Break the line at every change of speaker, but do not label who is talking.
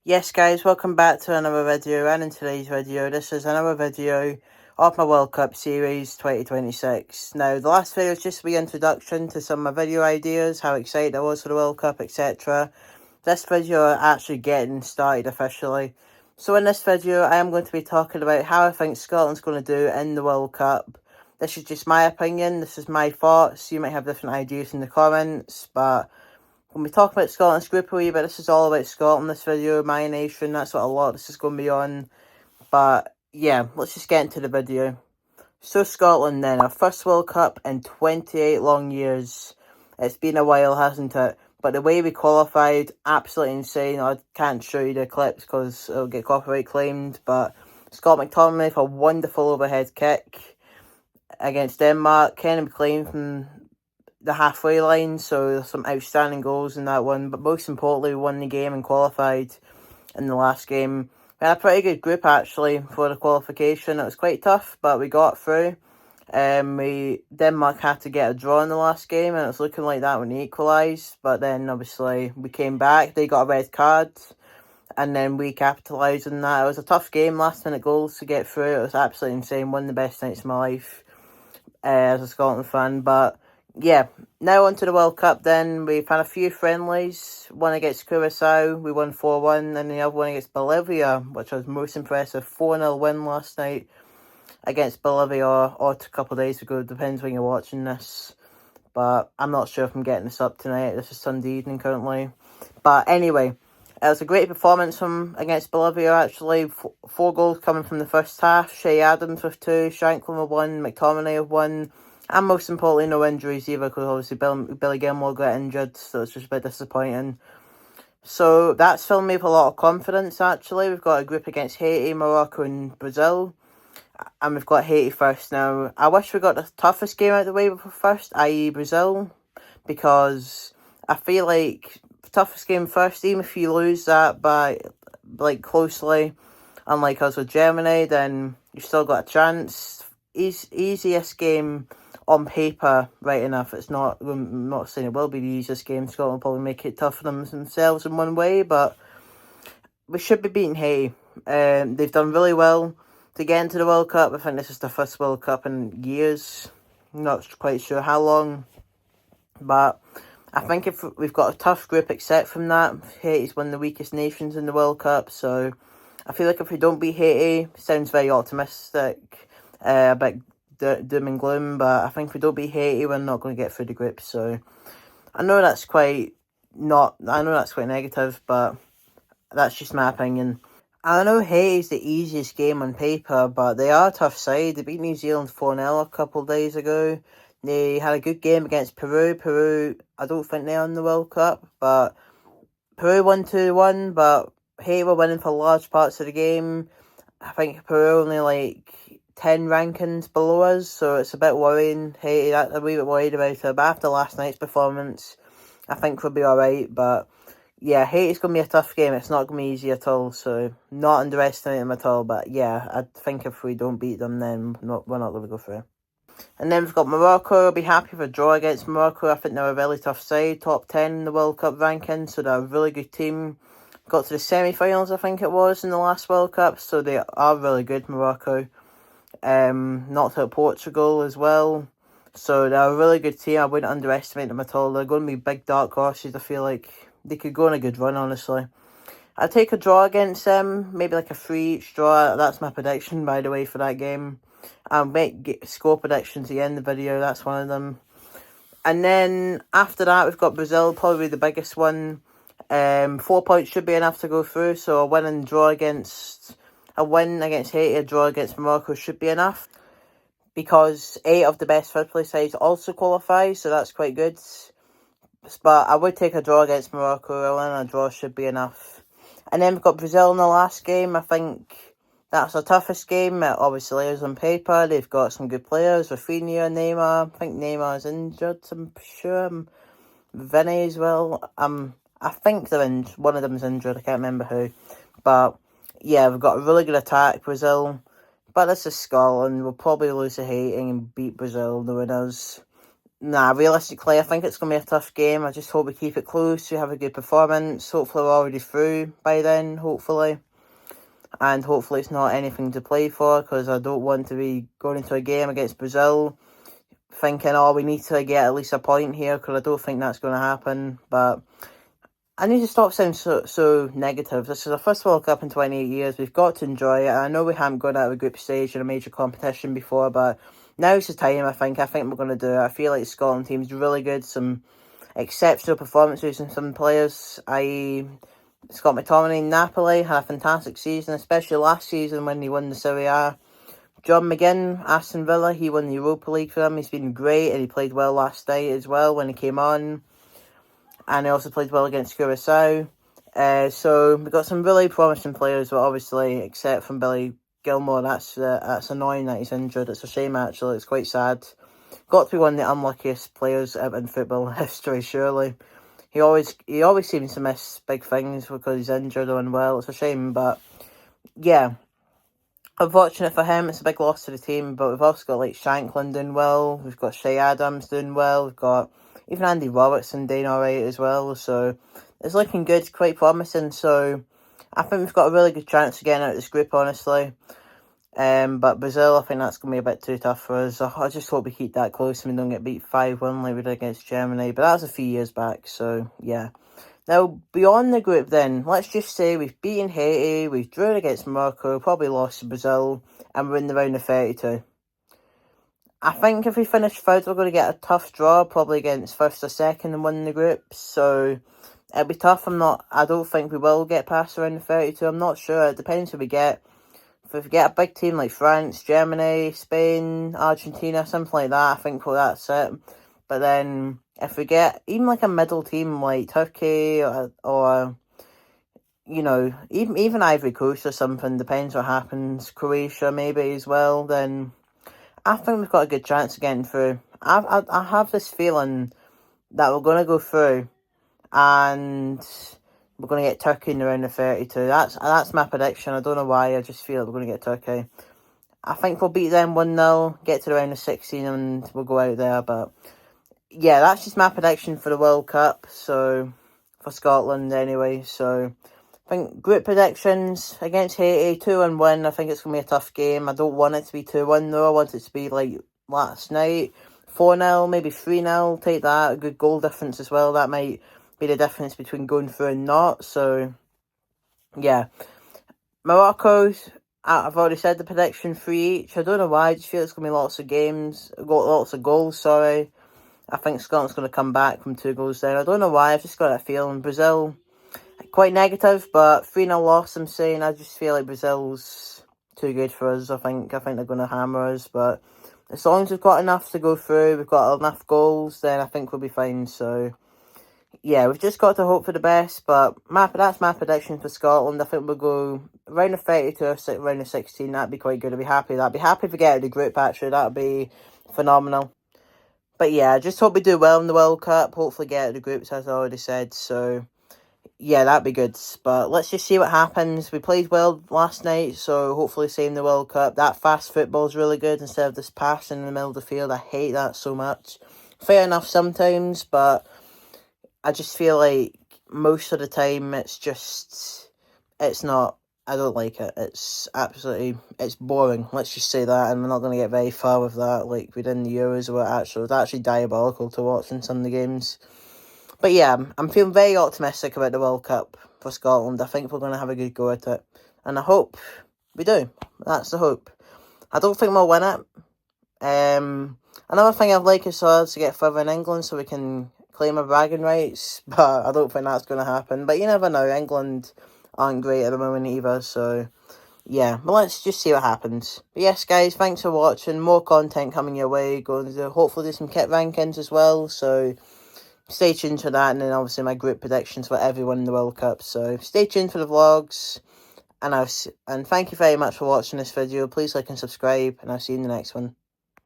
Yes guys, welcome back to another video, and in today's video, this is another video of my World Cup Series 2026. Now, the last video was just a wee introduction to some of my video ideas, how excited I was for the World Cup, etc. This video actually getting started officially. So in this video, I am going to be talking about how I think Scotland's going to do in the World Cup. This is just my opinion, this is my thoughts, you might have different ideas in the comments, but when we talk about Scotland's group a wee bit, this is all about Scotland, this video, my nation, that's what a lot of this is going to be on. But yeah, let's just get into the video. So Scotland then, our first World Cup in 28 long years. It's been a while, hasn't it? But the way we qualified, absolutely insane. I can't show you the clips because it'll get copyright claimed, but Scott McTominay with a wonderful overhead kick against Denmark. Kenny McLean from the halfway line, so there's some outstanding goals in that one, but most importantly, we won the game and qualified in the last game. We had a pretty good group actually for the qualification. It was quite tough, but we got through. Denmark had to get a draw in the last game, and it was looking like that when they equalised, but then obviously we came back, they got a red card, and then we capitalised on that. It was a tough game, last minute goals to get through. It was absolutely insane, one of the best nights of my life as a Scotland fan, but yeah, now on to the World Cup then. We've had a few friendlies. One against Curacao, we won 4-1, and the other one against Bolivia, which was most impressive. 4-0 win last night against Bolivia, or a couple of days ago, depends when you're watching this. But I'm not sure if I'm getting this up tonight. This is Sunday evening currently. But anyway, it was a great performance from against Bolivia actually. 4 goals coming from the first half. Shea Adams with 2, Shanklin with 1, McTominay with 1. And most importantly, no injuries either, because obviously Billy Gilmore got injured, so it's just a bit disappointing. So that's filling me with a lot of confidence, actually. We've got a group against Haiti, Morocco and Brazil, and we've got Haiti first now. I wish we got the toughest game out of the way first, i.e. Brazil, because I feel like the toughest game first, even if you lose that by, closely, unlike us with Germany, then you've still got a chance. Easiest game on paper, right enough. It's not. I'm not saying it will be the easiest game. Scotland will probably make it tough for themselves in one way, but we should be beating Haiti. They've done really well to get into the World Cup. I think this is the first World Cup in years. I'm not quite sure how long, but I think if we've got a tough group except from that, Haiti's one of the weakest nations in the World Cup, so I feel like if we don't beat Haiti, sounds very optimistic, a bit doom and gloom, but I think if we don't beat Haiti, we're not going to get through the group. So I know that's quite negative, but that's just my opinion. I know Haiti's the easiest game on paper, but they are a tough side. They beat New Zealand 4-0 a couple of days ago. They had a good game against Peru. Peru, I don't think they're in the World Cup, but Peru won 2-1, but Haiti were winning for large parts of the game. I think Peru only 10 rankings below us, so it's a bit worrying. Haiti, I'm a wee bit worried about it, but after last night's performance, I think we'll be alright. But yeah, Haiti's going to be a tough game. It's not going to be easy at all, so not underestimate them at all. But yeah, I think if we don't beat them, then we're not going to go through. And then we've got Morocco. I'll be happy with a draw against Morocco. I think they're a really tough side, top 10 in the World Cup ranking, so they're a really good team. Got to the semi-finals, I think it was, in the last World Cup, so they are really good, Morocco. Knocked out Portugal as well, so they're a really good team. I wouldn't underestimate them at all. They're going to be big dark horses. I feel like they could go on a good run, honestly. I'd take a draw against them, maybe like a 3 each draw. That's my prediction, by the way, for that game. I'll make score predictions at the end of the video, that's one of them. And then after that, we've got Brazil, probably the biggest one. 4 points should be enough to go through, so a win against Haiti, a draw against Morocco should be enough, because 8 of the best third place sides also qualify, so that's quite good. But I would take a draw against Morocco. A win and a draw should be enough. And then we've got Brazil in the last game. I think that's the toughest game. It obviously is on paper. They've got some good players, Rafinha, Neymar. I think Neymar is injured, I'm sure. Vinny as well. I think they're one of them's injured. I can't remember who. But yeah, we've got a really good attack, Brazil. But this is Scotland. We'll probably lose to Haiti and beat Brazil, the winners. Nah, realistically, I think it's going to be a tough game. I just hope we keep it close, we have a good performance. Hopefully we're already through by then, hopefully. And hopefully it's not anything to play for, because I don't want to be going into a game against Brazil thinking, oh, we need to get at least a point here, because I don't think that's going to happen. But I need to stop sounding so negative. This is our first World Cup in 28 years. We've got to enjoy it. I know we haven't gone out of a group stage in a major competition before, but now's the time, I think. I think we're going to do it. I feel like the Scotland team's really good. Some exceptional performances in some players, i.e. Scott McTominay in Napoli had a fantastic season, especially last season when he won the Serie A. John McGinn, Aston Villa, he won the Europa League for them. He's been great, and he played well last night as well when he came on. And he also played well against Curacao. So we've got some really promising players, but obviously, except from Billy Gilmour, that's annoying that he's injured. It's a shame, actually. It's quite sad. Got to be one of the unluckiest players in football history, surely. He always seems to miss big things because he's injured or unwell. It's a shame, but yeah. Unfortunate for him, it's a big loss to the team, but we've also got like Shankland doing well, we've got Shea Adams doing well, we've got even Andy Robertson doing alright as well, so it's looking good, quite promising, so I think we've got a really good chance of getting out of this group, honestly. But Brazil, I think that's going to be a bit too tough for us. I just hope we keep that close and we don't get beat 5-1 like we did against Germany, but that was a few years back, so yeah. Now, beyond the group then, let's just say we've beaten Haiti, we've drawn against Morocco, probably lost to Brazil, and we're in the round of 32. I think if we finish third, we're going to get a tough draw, probably against first or second and win the group, so it'll be tough. I don't think we will get past around the 32, I'm not sure, it depends who we get. If we get a big team like France, Germany, Spain, Argentina, something like that, I think that's it. But then, if we get even like a middle team like Turkey or you know, even Ivory Coast or something, depends what happens, Croatia maybe as well, then I think we've got a good chance of getting through. I have this feeling that we're going to go through and we're going to get Turkey in the round of 32. That's my prediction. I don't know why, I just feel like we're going to get Turkey. I think we'll beat them 1-0, get to the round of 16 and we'll go out there, but yeah, that's just my prediction for the World Cup, so for Scotland anyway. So I think group predictions against Haiti, 2-1 win. I think it's going to be a tough game. I don't want it to be 2-1 though. I want it to be like last night, 4-0, maybe 3-0, take that. A good goal difference as well. That might be the difference between going through and not. So yeah, Morocco, I've already said the prediction, 3 each. I don't know why, I just feel it's going to be lots of goals, sorry. I think Scotland's going to come back from 2 goals down. I don't know why, I've just got that feeling. Brazil, quite negative, but 3-0 loss, I'm saying. I just feel like Brazil's too good for us. I think they're going to hammer us, but as long as we've got enough to go through, we've got enough goals, then I think we'll be fine. So yeah, we've just got to hope for the best, but that's my prediction for Scotland. I think we'll go round of 32 or round of 16. That'd be quite good. I'd be happy. I'd be happy if we get out of the group, actually. That'd be phenomenal. But yeah, I just hope we do well in the World Cup. Hopefully get out of the groups, as I already said. So yeah, that'd be good. But let's just see what happens. We played well last night, so hopefully same in the World Cup. That fast football is really good instead of this passing in the middle of the field. I hate that so much. Fair enough sometimes, but I just feel like most of the time it's not. I don't like it. It's boring. Let's just say that, and we're not going to get very far with that like we did in the Euros, where it was actually diabolical to watch in some of the games. But yeah, I'm feeling very optimistic about the World Cup for Scotland. I think we're going to have a good go at it, and I hope we do. That's the hope. I don't think we'll win it. Another thing I'd like is to get further in England so we can claim our bragging rights, but I don't think that's going to happen. But you never know. England aren't great at the moment either, so yeah, but let's just see what happens. But yes, guys, thanks for watching. More content coming your way. Going to hopefully do some kit rankings as well, so stay tuned for that, and then obviously my group predictions for everyone in the World Cup. So stay tuned for the vlogs, and thank you very much for watching this video. Please like and subscribe, and I'll see you in the next one.